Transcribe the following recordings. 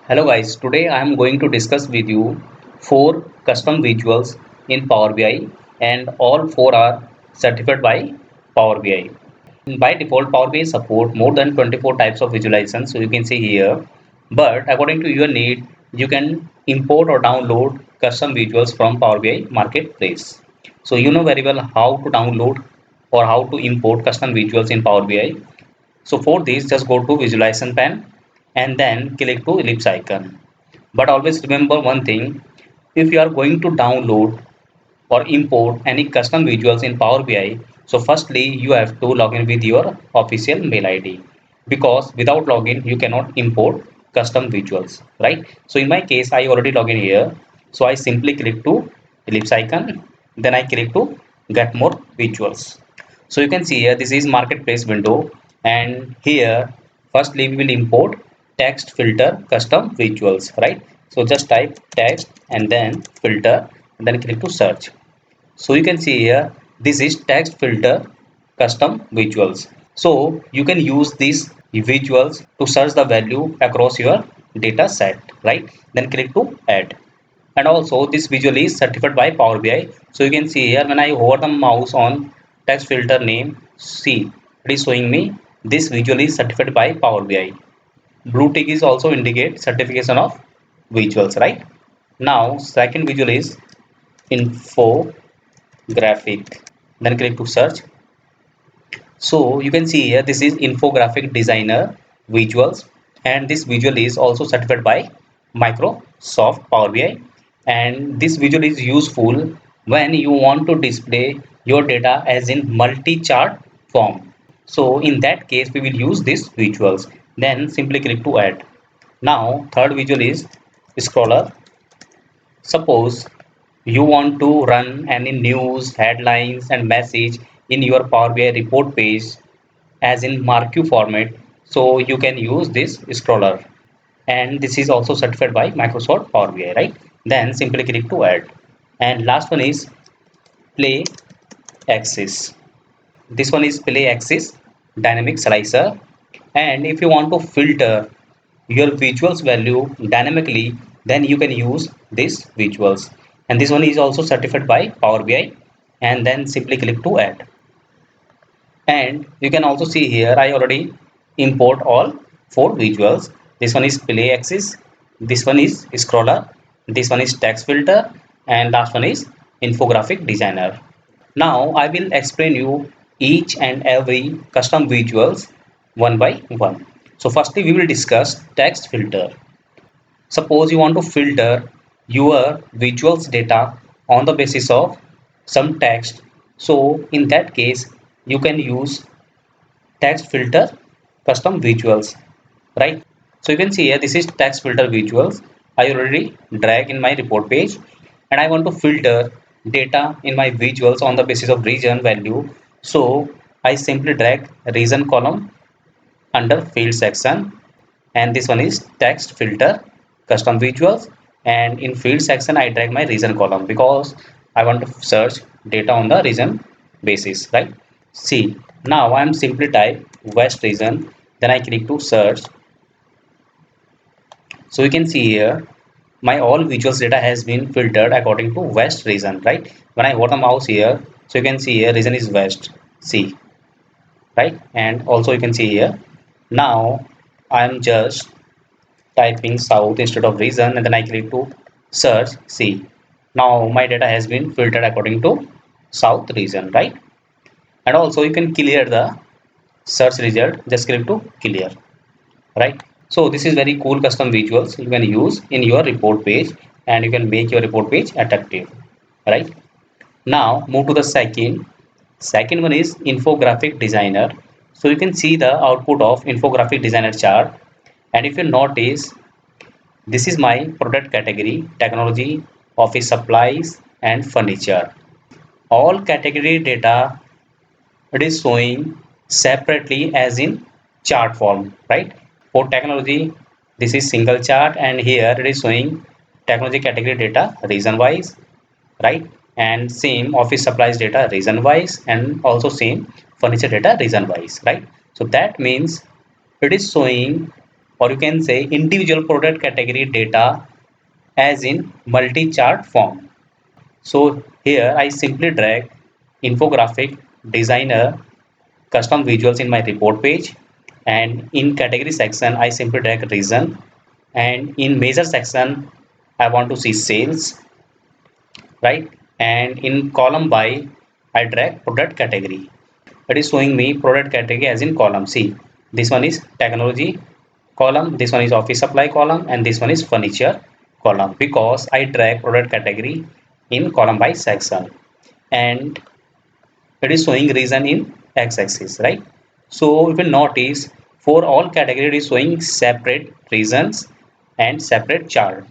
Hello guys, today I am going to discuss with you 4 custom visuals in Power BI and all 4 are certified by Power BI. By default, Power BI support more than 24 types of visualization, so you can see here. But according to your need, you can import or download custom visuals from Power BI Marketplace. So you know very well how to download or how to import custom visuals in Power BI. So for this, just go to visualization pane and then click to ellipse icon. But always remember one thing, if you are going to download or import any custom visuals in Power BI, so firstly you have to log in with your official mail ID because without login you cannot import custom visuals, right? So in my case, I already log in here. So I simply click to ellipse icon, then I click to get more visuals. So you can see here this is marketplace window, and here firstly we will import text filter custom visuals, right? So just type text and then filter and then click to search. So you can see here this is text filter custom visuals. So you can use these visuals to search the value across your data set, right? Then click to add. And also this visual is certified by Power BI. So you can see here when I hover the mouse on text filter name, see it is showing me this visual is certified by Power BI. Blue tick is also indicate certification of visuals, right? Now second visual is infographic. Then click to search. So you can see here this is Infographic Designer visuals, and this visual is also certified by Microsoft Power BI, and this visual is useful when you want to display your data as in multi-chart form. So in that case we will use these visuals. Then simply click to add. Now third visual is scroller. Suppose you want to run any news, headlines and message in your Power BI report page as in marquee format. So you can use this scroller, and this is also certified by Microsoft Power BI, right? Then simply click to add. And last one is play axis. This one is play axis dynamic slicer. And if you want to filter your visuals value dynamically, then you can use this visuals. And this one is also certified by Power BI, and then simply click to add. And you can also see here I already import all 4 visuals. This one is play axis, this one is scroller, this one is text filter, and last one is infographic designer. Now I will explain you each and every custom visuals one by one. So firstly we will discuss text filter. Suppose you want to filter your visuals data on the basis of some text. So in that case, you can use text filter custom visuals, right? So you can see here, this is text filter visuals. I already drag in my report page, and I want to filter data in my visuals on the basis of region value. So I simply drag region column under field section, and this one is text filter custom visuals, and in field section I drag my region column because I want to search data on the region basis, right? See, now I am simply type west region, then I click to search. So you can see here my all visuals data has been filtered according to west region, right? When I hold the mouse here, so you can see here region is west, see, right? And also you can see here, now I am just typing south instead of region, and then I click to search. See, now my data has been filtered according to south region, right? And also you can clear the search result, just click to clear, right? So this is very cool custom visuals you can use in your report page, and you can make your report page attractive, right? Now move to the second one is infographic designer. So you can see the output of infographic designer chart, and if you notice, this is my product category: technology, office supplies, and furniture. All category data it is showing separately as in chart form, right? For technology, this is single chart, and here it is showing technology category data region wise, right? And same office supplies data region wise, and also same furniture data region wise, right? So that means it is showing or you can say individual product category data as in multi-chart form. So here I simply drag infographic designer custom visuals in my report page, and in category section I simply drag reason, and in measure section I want to see sales, right? And in column by I drag product category. It is showing me product category as in column. See, this one is technology column, this one is office supply column, and this one is furniture column, because I drag product category in column by section, and it is showing reason in x-axis, right? So if you notice, for all category it is showing separate reasons and separate chart,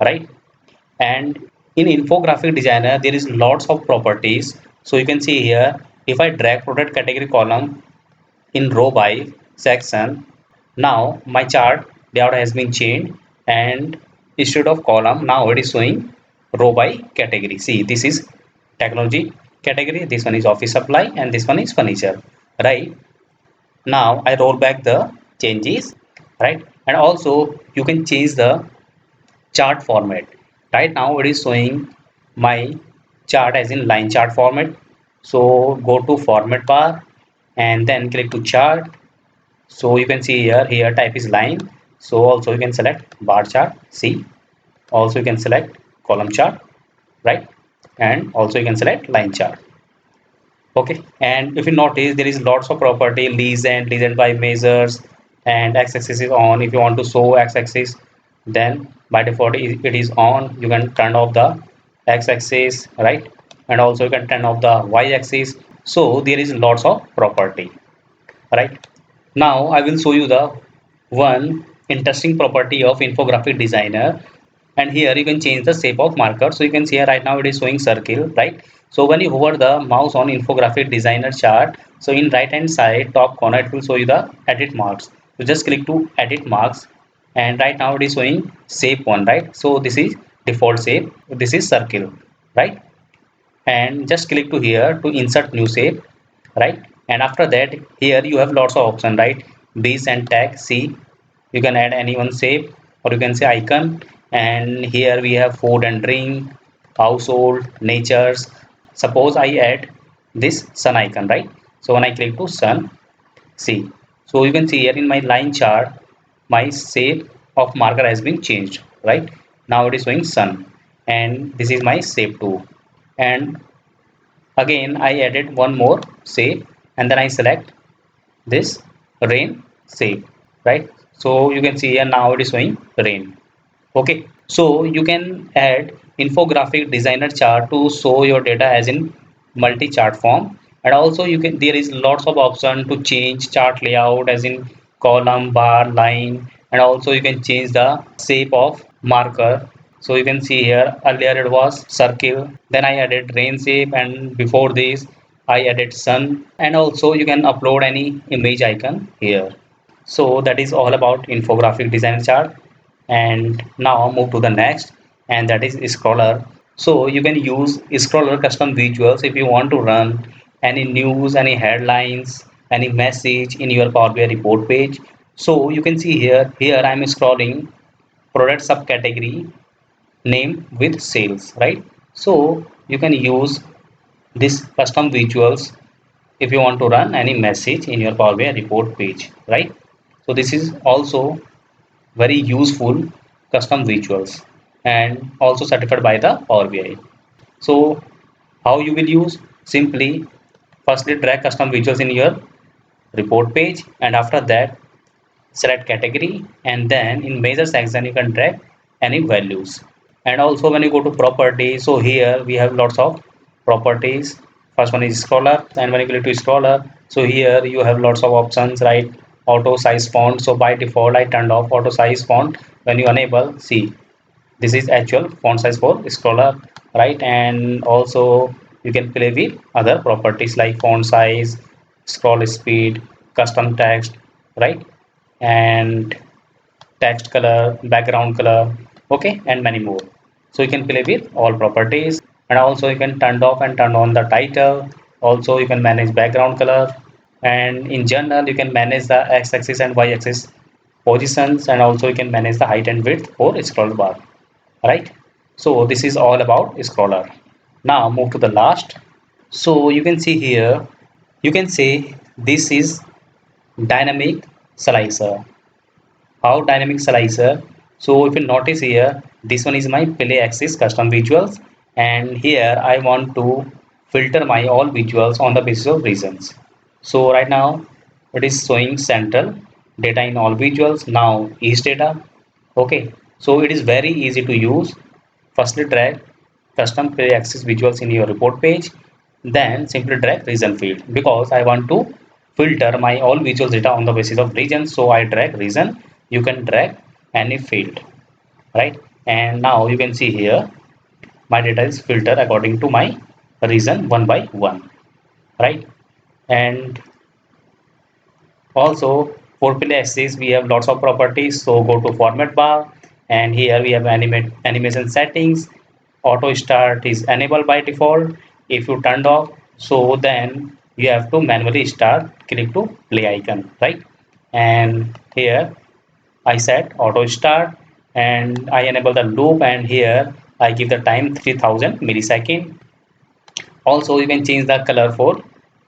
right? And in infographic designer there is lots of properties. So you can see here, if I drag product category column in row by section, now my chart layout has been changed, and instead of column now it is showing row by category. See, this is technology category, this one is office supply, and this one is furniture, right? Now I roll back the changes, right? And also you can change the chart format. Right now it is showing my chart as in line chart format. So go to format bar and then click to chart. So you can see here type is line. So also you can select bar chart. See, also you can select column chart, right? And also you can select line chart. Okay, and if you notice, there is lots of property, legend by measures, and x-axis is on. If you want to show x-axis, then by default it is on. You can turn off the x-axis, right? And also you can turn off the y-axis. So there is lots of property, right? Now I will show you the one interesting property of infographic designer. And here you can change the shape of marker. So you can see here right now it is showing circle, right? So when you hover the mouse on infographic designer chart, so in right hand side top corner it will show you the edit marks. So just click to edit marks, and right now it is showing shape one, right? So this is default shape, this is circle, right? And just click to here to insert new shape, right? And after that here you have lots of options, right? Base and tag. See, you can add any one shape, or you can say icon. And here we have food and drink, household, natures. Suppose I add this sun icon, right? So when I click to sun, see, so you can see here in my line chart my shape of marker has been changed, right? Now it is showing sun, and this is my shape 2. And again I added one more shape, and then I select this rain shape, right? So you can see here now it is showing rain. Okay, so you can add infographic designer chart to show your data as in multi-chart form. And also you can, there is lots of option to change chart layout as in column, bar, line, and also you can change the shape of marker. So you can see here earlier it was circle, then I added rain shape, and before this I added sun. And also you can upload any image icon here. So that is all about infographic design chart. And now move to the next, and that is scroller. So you can use scroller custom visuals if you want to run any news, any headlines, any message in your Power BI report page. So you can see here I am scrolling product subcategory name with sales, right? So you can use this custom visuals if you want to run any message in your Power BI report page, right? So this is also very useful custom visuals, and also certified by the Power BI. So how you will use? Simply firstly drag custom visuals in your report page, and after that select category, and then in measure section you can drag any values. And also when you go to properties, so here we have lots of properties. First one is scroller, and when you click to scroller, so here you have lots of options, right? Auto size font. So by default I turned off auto size font. When you enable, see, this is actual font size for scroller, right? And also you can play with other properties like font size, scroll speed, custom text, right? And text color, background color, okay, and many more. So you can play with all properties. And also you can turn off and turn on the title. Also you can manage background color, and in general you can manage the x-axis and y-axis positions, and also you can manage the height and width for scroll bar, right? So this is all about scroller. Now move to the last. So you can see here, you can say this is dynamic slicer. How dynamic slicer? So if you notice here, this one is my play axis custom visuals, and here I want to filter my all visuals on the basis of regions. So right now it is showing central data in all visuals. Now east data. Okay, so it is very easy to use. Firstly, drag custom play axis visuals in your report page, then simply drag region field because I want to filter my all visual data on the basis of region. So I drag region. You can drag any field, right? And now you can see here my data is filtered according to my region one by one, right? And also for play axis we have lots of properties. So go to format bar, and here we have animation settings. Auto start is enabled by default. If you turned off, so then you have to manually start. Click to play icon, right? And here I set auto start, and I enable the loop, and here I give the time 3000 millisecond. Also you can change the color for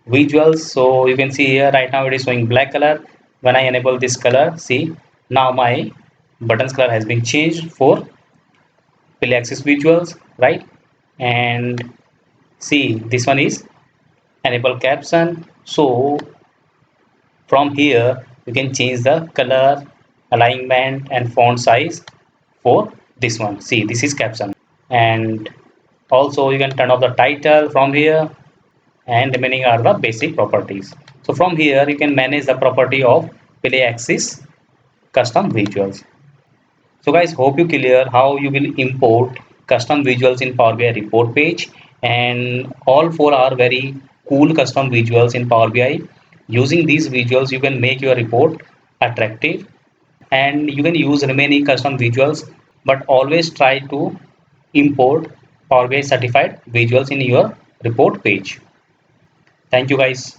visuals. So you can see here right now it is showing black color. When I enable this color, see, now my buttons color has been changed for play axis visuals, right? And see, this one is enable caption. So from here you can change the color, alignment and font size for this one. See, this is caption. And also you can turn off the title from here, and remaining are the basic properties. So from here you can manage the property of play axis custom visuals. So guys, hope you clear how you will import custom visuals in Power BI report page, and all four are very cool custom visuals in Power BI. Using these visuals you can make your report attractive, and you can use remaining custom visuals, but always try to import Power BI certified visuals in your report page. Thank you guys.